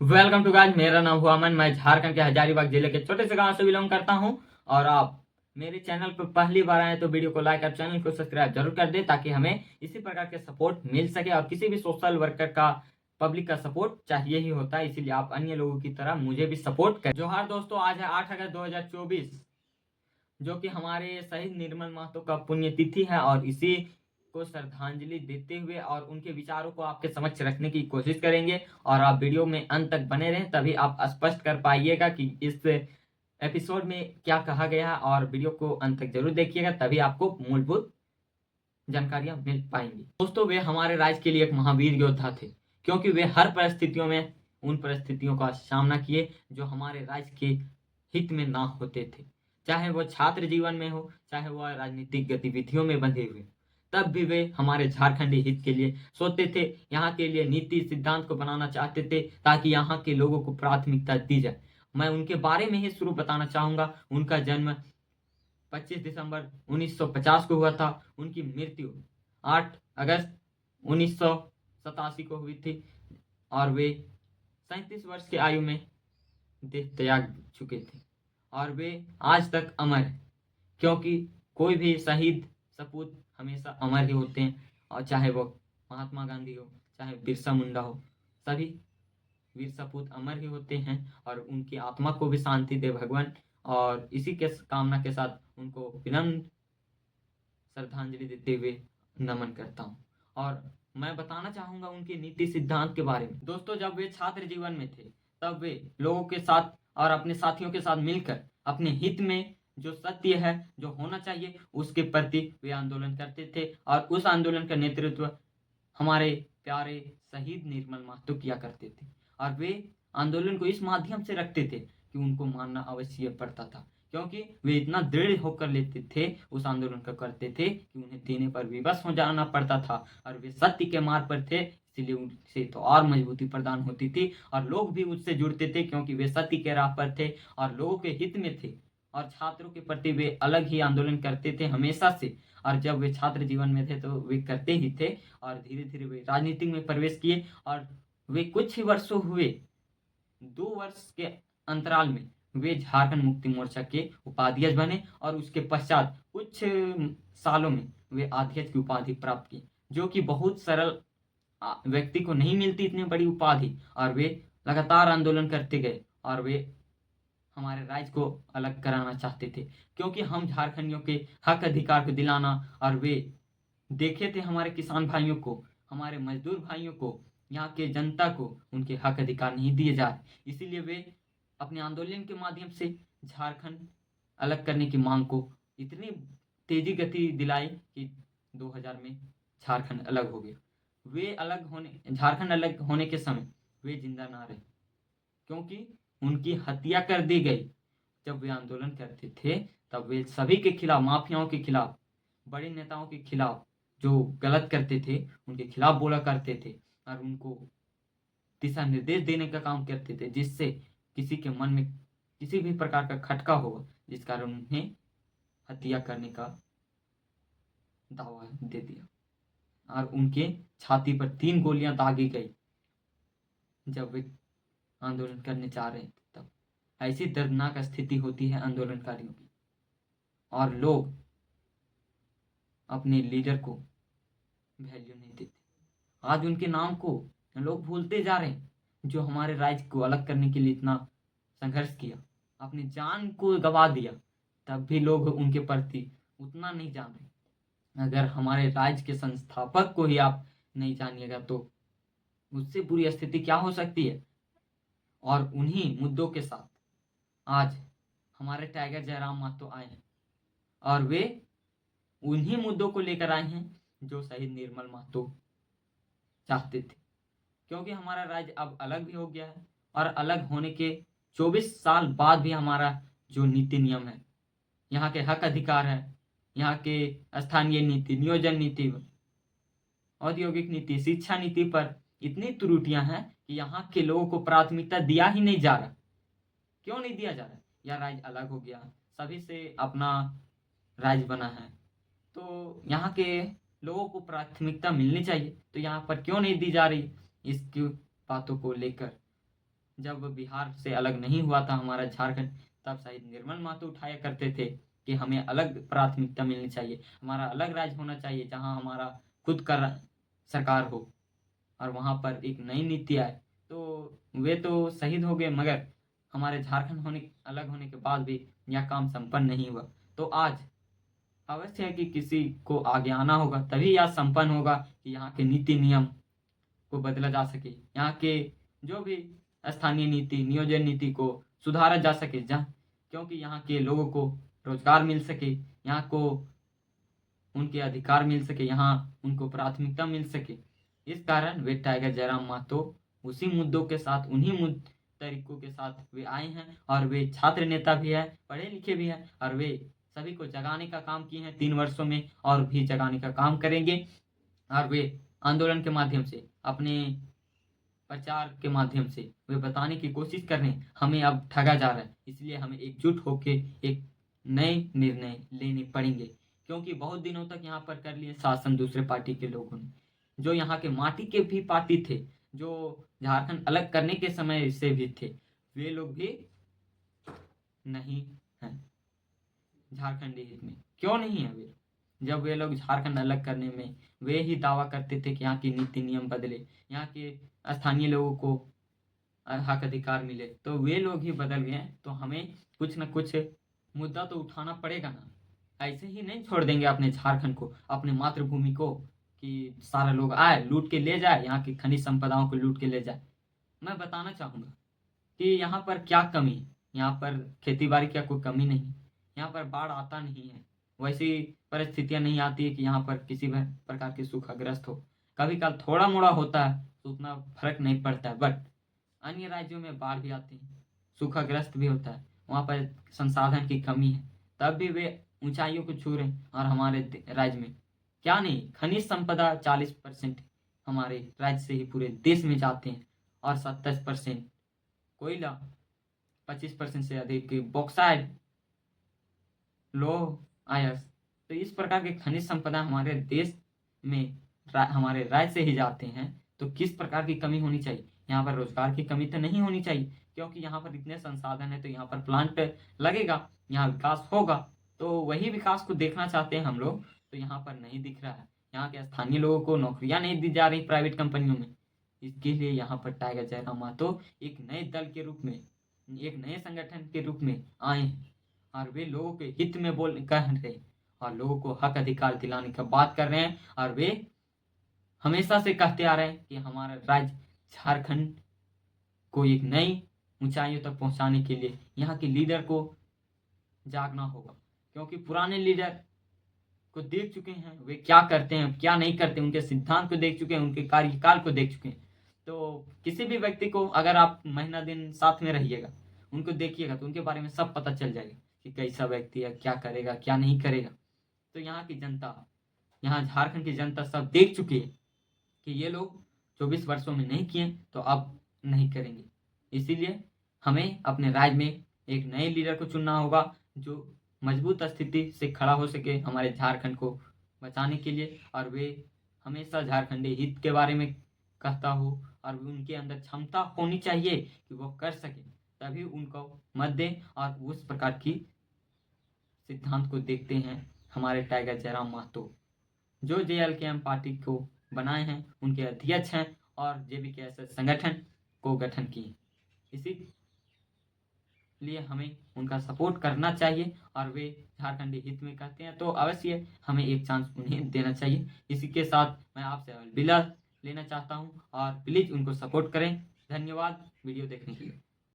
Welcome to guys. मेरा नाम हुआ अमन। मैं झारखंड के हजारीबाग जिले के छोटे से गांव से बिलोंग करता हूं। और आप मेरे चैनल पर पहली बार आए तो वीडियो को लाइक और चैनल को सब्सक्राइब जरूर कर दें, ताकि हमें इसी प्रकार के सपोर्ट मिल सके। और किसी भी सोशल वर्कर का, पब्लिक का सपोर्ट चाहिए ही होता है, इसीलिए आप अन्य लोगों की तरह मुझे भी सपोर्ट करें। जोहार दोस्तों, आज है 8 अगस्त 2024, जो कि हमारे शहीद निर्मल महतो का पुण्यतिथि है। और इसी को श्रद्धांजलि देते हुए और उनके विचारों को आपके समक्ष रखने की कोशिश करेंगे। और आप वीडियो में अंत तक बने रहें, तभी आप स्पष्ट कर पाइएगा कि इस एपिसोड में क्या कहा गया है। और वीडियो को अंत तक जरूर देखिएगा, तभी आपको मूलभूत जानकारियां मिल पाएंगी। दोस्तों, वे हमारे राज्य के लिए एक महावीर योद्धा थे, क्योंकि वे हर परिस्थितियों में उन परिस्थितियों का सामना किए जो हमारे राज्य के हित में ना होते थे। चाहे वो छात्र जीवन में हो, चाहे वह राजनीतिक गतिविधियों में बंधे हुए, तब भी वे हमारे झारखंडी हित के लिए सोचते थे। यहाँ के लिए नीति सिद्धांत को बनाना चाहते थे, ताकि यहाँ के लोगों को प्राथमिकता दी जाए। मैं उनके बारे में ही शुरू बताना चाहूंगा। उनका जन्म 25 दिसंबर 1950 को हुआ था। उनकी मृत्यु 8 अगस्त 1987 को हुई थी। और वे 37 वर्ष की आयु में देह त्याग चुके थे। और वे आज तक अमर हैं, क्योंकि कोई भी शहीद सपूत हमेशा अमर ही होते हैं। और चाहे वो महात्मा गांधी हो, चाहे बिरसा मुंडा हो, सभी वीर सपूत अमर ही होते हैं। और उनकी आत्मा को भी शांति दे भगवान। और इसी के कामना के साथ उनको विनम्र श्रद्धांजलि देते हुए नमन करता हूँ। और मैं बताना चाहूंगा उनके नीति सिद्धांत के बारे में। दोस्तों, जब वे छात्र जीवन में थे, तब वे लोगों के साथ और अपने साथियों के साथ मिलकर अपने हित में जो सत्य है, जो होना चाहिए, उसके प्रति वे आंदोलन करते थे। और उस आंदोलन का नेतृत्व हमारे प्यारे शहीद निर्मल महतो किया करते थे। और वे आंदोलन को इस माध्यम से रखते थे कि उनको मानना अवश्य पड़ता था, क्योंकि वे इतना दृढ़ होकर लेते थे, उस आंदोलन का करते थे, कि उन्हें देने पर विवश हो जाना पड़ता था। और वे सत्य के मार्ग पर थे, इसलिए उनसे तो और मजबूती प्रदान होती थी। और लोग भी उससे जुड़ते थे, क्योंकि वे सत्य के राह पर थे और लोगों के हित में थे। और छात्रों के प्रति वे अलग ही आंदोलन करते थे हमेशा से। और जब वे छात्र जीवन में थे तो वे करते ही थे। और धीरे धीरे वे राजनीति में प्रवेश किए। और वे कुछ ही वर्षों हुए, 2 वर्ष के अंतराल में वे झारखंड मुक्ति मोर्चा के उपाध्यक्ष बने। और उसके पश्चात कुछ सालों में वे अध्यक्ष की उपाधि प्राप्त की, जो कि बहुत सरल व्यक्ति को नहीं मिलती इतनी बड़ी उपाधि। और वे लगातार आंदोलन करते गए। और वे हमारे राज्य को अलग कराना चाहते थे, क्योंकि हम झारखंडियों के हक अधिकार को दिलाना। और वे देखे थे हमारे किसान भाइयों को, हमारे मजदूर भाइयों को, यहाँ के जनता को उनके हक अधिकार नहीं दिए जा रहे। इसीलिए वे अपने आंदोलन के माध्यम से झारखंड अलग करने की मांग को इतनी तेजी गति दिलाई कि 2000 में झारखंड अलग हो गया। झारखंड अलग होने के समय वे जिंदा ना रहे, क्योंकि उनकी हत्या कर दी गई। जब वे आंदोलन करते थे, तब वे सभी के खिलाफ, माफियाओं के खिलाफ, बड़े नेताओं के खिलाफ, जो गलत करते थे उनके खिलाफ बोला करते थे। और उनको दिशा निर्देश देने का काम करते थे, जिससे किसी के मन में किसी भी प्रकार का खटका हो, जिस कारण उन्हें हत्या करने का दावा दे दिया। और उनके छाती पर 3 गोलियां दागी गई जब वे आंदोलन करने जा रहे थे। तब ऐसी दर्दनाक स्थिति होती है आंदोलनकारियों की, और लोग अपने लीडर को वैल्यू नहीं देते। आज उनके नाम को लोग भूलते जा रहे हैं, जो हमारे राज्य को अलग करने के लिए इतना संघर्ष किया, अपनी जान को गवा दिया। तब भी लोग उनके प्रति उतना नहीं जान रहे। अगर हमारे राज्य के संस्थापक को ही आप नहीं जानिएगा, तो उससे बुरी स्थिति क्या हो सकती है। और उन्हीं मुद्दों के साथ आज हमारे टाइगर जयराम महतो आए हैं। और वे उन्हीं मुद्दों को लेकर आए हैं जो शहीद निर्मल महतो चाहते थे, क्योंकि हमारा राज्य अब अलग भी हो गया है। और अलग होने के 24 साल बाद भी हमारा जो नीति नियम है, यहाँ के हक अधिकार है, यहाँ के स्थानीय नीति, नियोजन नीति, औद्योगिक नीति, शिक्षा नीति पर इतनी त्रुटियां हैं कि यहाँ के लोगों को प्राथमिकता दिया ही नहीं जा रहा। क्यों नहीं दिया जा रहा? या राज्य अलग हो गया, सभी से अपना राज्य बना है, तो यहाँ के लोगों को प्राथमिकता मिलनी चाहिए, तो यहाँ पर क्यों नहीं दी जा रही? इसकी बातों को लेकर जब बिहार से अलग नहीं हुआ था हमारा झारखंड, तब शहीद निर्मल महतो उठाया करते थे कि हमें अलग प्राथमिकता मिलनी चाहिए, हमारा अलग राज्य होना चाहिए जहाँ हमारा खुद का सरकार हो और वहाँ पर एक नई नीति आए। तो वे तो शहीद हो गए, मगर हमारे झारखंड अलग होने के बाद भी यह काम संपन्न नहीं हुआ। तो आज अवश्य है कि किसी को आगे आना होगा, तभी यह संपन्न होगा कि यहाँ के नीति नियम को बदला जा सके, यहाँ के जो भी स्थानीय नीति नियोजन नीति को सुधारा जा सके, जहाँ क्योंकि यहाँ के लोगों को रोजगार मिल सके, यहाँ को उनके अधिकार मिल सके, यहाँ उनको प्राथमिकता मिल सके। इस कारण वे टाइगर जयराम महतो उसी मुद्दों के साथ, उन्हीं तरीकों के साथ वे आए हैं और वे छात्र नेता भी है, पढ़े लिखे भी हैं और वे सभी को जगाने का काम किए हैं 3 वर्षों में और भी जगाने का काम करेंगे। और वे आंदोलन के माध्यम से, अपने प्रचार के माध्यम से वे बताने की कोशिश कर रहे हैं हमें अब ठगा जा रहा है, इसलिए हमें एकजुट होकर एक नए निर्णय लेने पड़ेंगे। क्योंकि बहुत दिनों तक यहाँ पर कर लिए शासन दूसरे पार्टी के लोगों ने, जो यहाँ के माटी के भी पार्टी थे, जो झारखंड अलग करने के समय से भी थे, वे लोग भी नहीं हैं झारखंडी हित में। क्यों नहीं है वे? जब वे लोग झारखंड अलग करने में वे ही दावा करते थे कि यहाँ की नीति नियम बदले, यहाँ के स्थानीय लोगों को हक अधिकार मिले, तो वे लोग ही बदल गए हैं। तो हमें कुछ न कुछ मुद्दा तो उठाना पड़ेगा ना, ऐसे ही नहीं छोड़ देंगे अपने झारखंड को, अपने मातृभूमि को, कि सारा लोग आए लूट के ले जाए, यहाँ की खनिज संपदाओं को लूट के ले जाए। मैं बताना चाहूँगा कि यहाँ पर क्या कमी है। यहाँ पर खेती बाड़ी की कोई कमी नहीं, यहाँ पर बाढ़ आता नहीं है, वैसी परिस्थितियाँ नहीं आती है कि यहाँ पर किसी भी प्रकार के सूखाग्रस्त हो। कभी कल थोड़ा मोड़ा होता है तो उतना फर्क नहीं पड़ता है, बट अन्य राज्यों में बाढ़ भी आती है, सूखाग्रस्त भी होता है, वहाँ पर संसाधन की कमी है, तब भी वे ऊंचाइयों को छू रहे हैं। और हमारे राज्य में क्या नहीं, खनिज संपदा 40% हमारे राज्य से ही पूरे देश में जाते हैं और 27% कोयला, 25% से अधिक बॉक्साइट, लौह आयस। तो इस प्रकार के खनिज संपदा हमारे देश में हमारे राज्य से ही जाते हैं। तो किस प्रकार की कमी होनी चाहिए? यहाँ पर रोजगार की कमी तो नहीं होनी चाहिए, क्योंकि यहाँ पर इतने संसाधन है, तो यहाँ पर प्लांट लगेगा, यहाँ विकास होगा। तो वही विकास को देखना चाहते हैं हम लोग, तो यहाँ पर नहीं दिख रहा है। यहाँ के स्थानीय लोगों को नौकरियां नहीं दी जा रही प्राइवेट कंपनियों में। इसके लिए यहाँ पर टाइगर जयराम महतो एक नए दल के रूप में, एक नए संगठन के रूप में आए हैं और वे लोगों के हित में कह रहे हैं और लोगों को हक अधिकार दिलाने की बात कर रहे हैं। और वे हमेशा से कहते आ रहे हैं कि हमारा राज्य झारखंड को एक नई ऊंचाइयों तक पहुंचाने के लिए यहाँ के लीडर को जागना होगा, क्योंकि पुराने लीडर को देख चुके हैं वे क्या करते हैं क्या नहीं करते, उनके सिद्धांत को देख चुके हैं, उनके कार्यकाल को देख चुके हैं। तो किसी भी व्यक्ति को अगर आप महीना दिन साथ में रहिएगा, उनको देखिएगा, तो उनके बारे में सब पता चल जाएगा कि कैसा व्यक्ति है, क्या करेगा क्या नहीं करेगा। तो यहाँ की जनता, यहाँ झारखंड की जनता सब देख चुकी है कि ये लोग 24 वर्षों में नहीं किए तो अब नहीं करेंगे। इसीलिए हमें अपने राज्य में एक नए लीडर को चुनना होगा जो मजबूत स्थिति से खड़ा हो सके हमारे झारखंड को बचाने के लिए, और वे हमेशा झारखंडी हित के बारे में कहता हो और उनके अंदर क्षमता होनी चाहिए कि वो कर सके, तभी उनको मत दें। और उस प्रकार की सिद्धांत को देखते हैं हमारे टाइगर जयराम महतो, जो JLKM पार्टी को बनाए हैं, उनके अध्यक्ष हैं और JBKSS संगठन को गठन किए। इसीलिए हमें उनका सपोर्ट करना चाहिए और वे झारखंडी हित में कहते हैं, तो अवश्य हमें एक चांस उन्हें देना चाहिए। इसी के साथ मैं आपसे अलविदा लेना चाहता हूं और प्लीज़ उनको सपोर्ट करें। धन्यवाद वीडियो देखने के लिए।